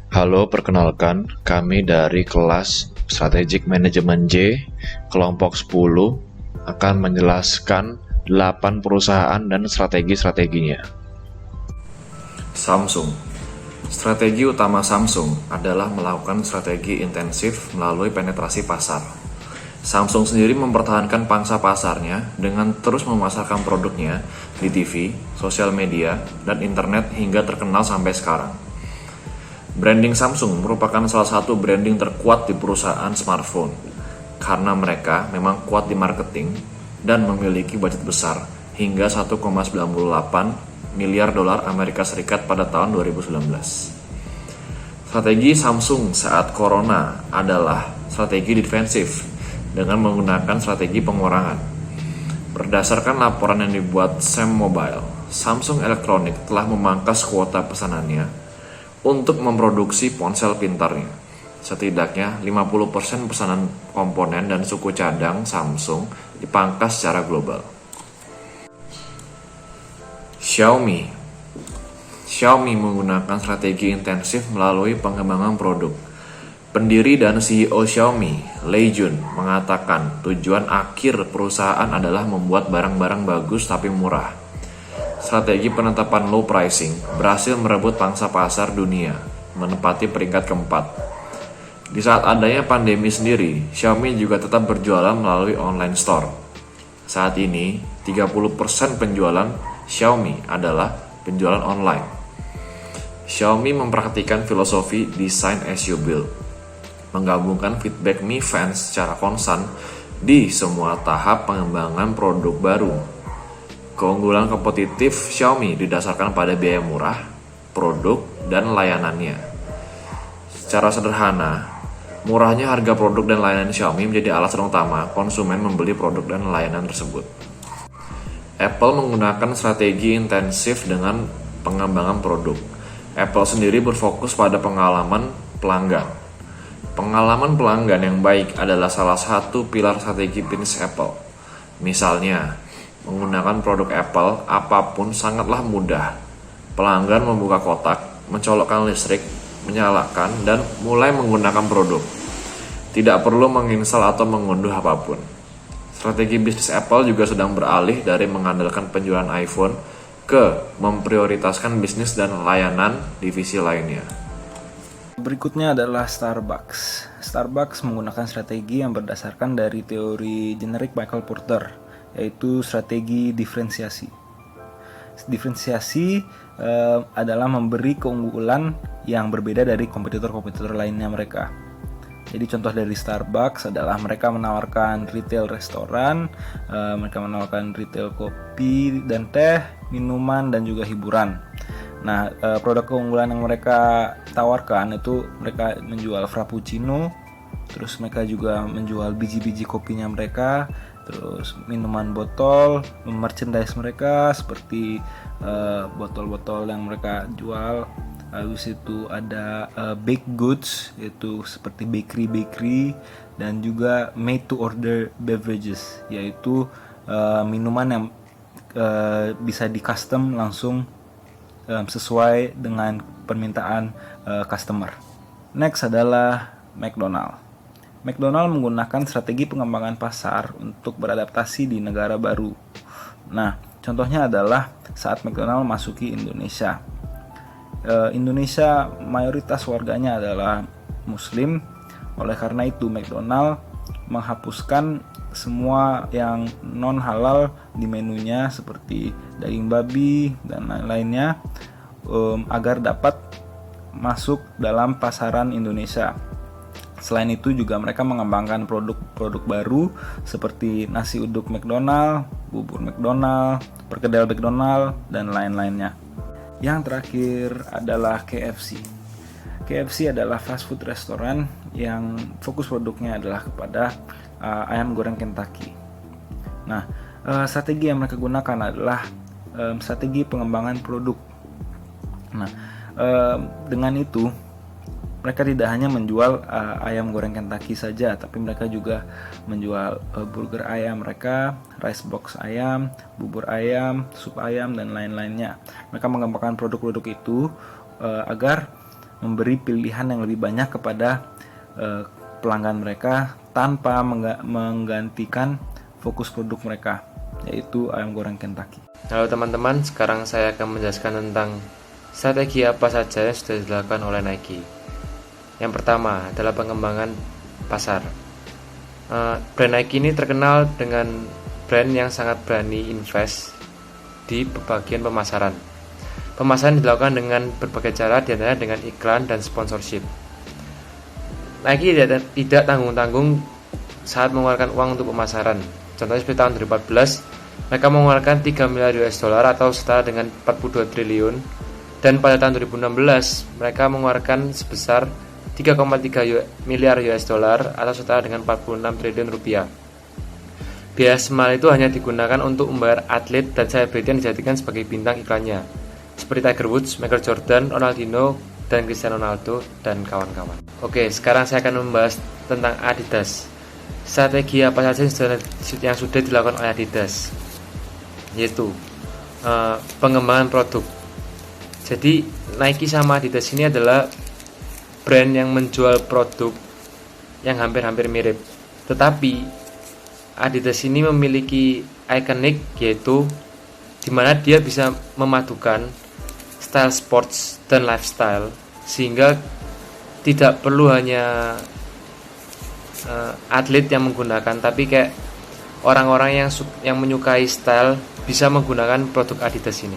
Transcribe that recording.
Halo, perkenalkan, kami dari kelas Strategic Management J, kelompok 10, akan menjelaskan 8 perusahaan dan strategi-strateginya. Samsung. Strategi utama Samsung adalah melakukan strategi intensif melalui penetrasi pasar. Samsung sendiri mempertahankan pangsa pasarnya dengan terus memasarkan produknya di TV, sosial media, dan internet hingga terkenal sampai sekarang. Branding Samsung merupakan salah satu branding terkuat di perusahaan smartphone karena mereka memang kuat di marketing dan memiliki budget besar hingga 1,98 miliar dolar Amerika Serikat pada tahun 2019. Strategi Samsung saat corona adalah strategi defensif dengan menggunakan strategi pengurangan. Berdasarkan laporan yang dibuat Sam Mobile, Samsung Electronics telah memangkas kuota pesanannya untuk memproduksi ponsel pintarnya. Setidaknya 50% pesanan komponen dan suku cadang Samsung dipangkas secara global. Xiaomi Xiaomi menggunakan strategi intensif melalui pengembangan produk. Pendiri dan CEO Xiaomi, Lei Jun, mengatakan tujuan akhir perusahaan adalah membuat barang-barang bagus tapi murah. Strategi penetapan low pricing berhasil merebut pangsa pasar dunia, menempati peringkat keempat. Di saat adanya pandemi sendiri, Xiaomi juga tetap berjualan melalui online store. Saat ini, 30% penjualan Xiaomi adalah penjualan online. Xiaomi memperhatikan filosofi design as you build, menggabungkan feedback Mi fans secara konstan di semua tahap pengembangan produk baru. Keunggulan kompetitif Xiaomi didasarkan pada biaya murah, produk, dan layanannya. Secara sederhana, murahnya harga produk dan layanan Xiaomi menjadi alasan utama konsumen membeli produk dan layanan tersebut. Apple menggunakan strategi intensif dengan pengembangan produk. Apple sendiri berfokus pada pengalaman pelanggan. Pengalaman pelanggan yang baik adalah salah satu pilar strategi bisnis Apple. Misalnya, menggunakan produk Apple apapun sangatlah mudah. Pelanggan membuka kotak, mencolokkan listrik, menyalakan, dan mulai menggunakan produk. Tidak perlu menginstal atau mengunduh apapun. Strategi bisnis Apple juga sedang beralih dari mengandalkan penjualan iPhone ke memprioritaskan bisnis dan layanan divisi lainnya. Berikutnya adalah Starbucks. Starbucks menggunakan strategi yang berdasarkan dari teori generik Michael Porter, yaitu strategi diferensiasi. Diferensiasi adalah memberi keunggulan yang berbeda dari kompetitor-kompetitor lainnya mereka. Jadi contoh dari Starbucks adalah mereka menawarkan retail restoran, mereka menawarkan retail kopi dan teh, minuman, dan juga hiburan. Nah, produk keunggulan yang mereka tawarkan itu mereka menjual frappuccino, terus mereka juga menjual biji-biji kopinya mereka, terus minuman botol, merchandise mereka seperti botol-botol yang mereka jual. Habis itu ada baked goods, yaitu seperti bakery dan juga made to order beverages, yaitu minuman yang bisa di custom langsung sesuai dengan permintaan customer. Next adalah McDonald. McDonald menggunakan strategi pengembangan pasar untuk beradaptasi di negara baru. Nah, contohnya adalah saat McDonald masuki Indonesia. Indonesia mayoritas warganya adalah Muslim, oleh karena itu McDonald menghapuskan semua yang non halal di menunya seperti daging babi dan lain-lainnya agar dapat masuk dalam pasaran Indonesia. Selain itu juga mereka mengembangkan produk-produk baru seperti nasi uduk McDonald, bubur McDonald, perkedel McDonald, dan lain-lainnya. Yang terakhir adalah KFC. KFC adalah fast food restoran yang fokus produknya adalah kepada ayam goreng Kentucky. Nah, strategi yang mereka gunakan adalah strategi pengembangan produk. Nah, dengan itu mereka tidak hanya menjual ayam goreng Kentucky saja, tapi mereka juga menjual burger ayam mereka, rice box ayam, bubur ayam, sup ayam, dan lain-lainnya. Mereka mengembangkan produk-produk itu agar memberi pilihan yang lebih banyak kepada pelanggan mereka tanpa menggantikan fokus produk mereka, yaitu ayam goreng Kentucky. Halo teman-teman, sekarang saya akan menjelaskan tentang strategi apa saja yang sudah dilakukan oleh Nike. Yang pertama adalah pengembangan pasar. Brand Nike ini terkenal dengan brand yang sangat berani invest di bagian pemasaran. Pemasaran dilakukan dengan berbagai cara, diantaranya dengan iklan dan sponsorship. Nike tidak tanggung-tanggung saat mengeluarkan uang untuk pemasaran. Contohnya seperti tahun 2014, mereka mengeluarkan 3 miliar US dollar atau setara dengan 42 triliun. Dan pada tahun 2016, mereka mengeluarkan sebesar 3,3 miliar US dollar atau setara dengan 46 triliun rupiah. Biaya semal itu hanya digunakan untuk membayar atlet dan selebriti yang dijadikan sebagai bintang iklannya, seperti Tiger Woods, Michael Jordan, Ronaldinho, dan Cristiano Ronaldo, dan kawan-kawan. Oke, sekarang saya akan membahas tentang Adidas. Strategi apa saja yang sudah dilakukan oleh Adidas, yaitu pengembangan produk. Jadi Nike sama Adidas ini adalah brand yang menjual produk yang hampir-hampir mirip, tetapi Adidas ini memiliki ikonik, yaitu dimana dia bisa memadukan style sports dan lifestyle, sehingga tidak perlu hanya atlet yang menggunakan, tapi kayak orang-orang yang menyukai style bisa menggunakan produk Adidas ini.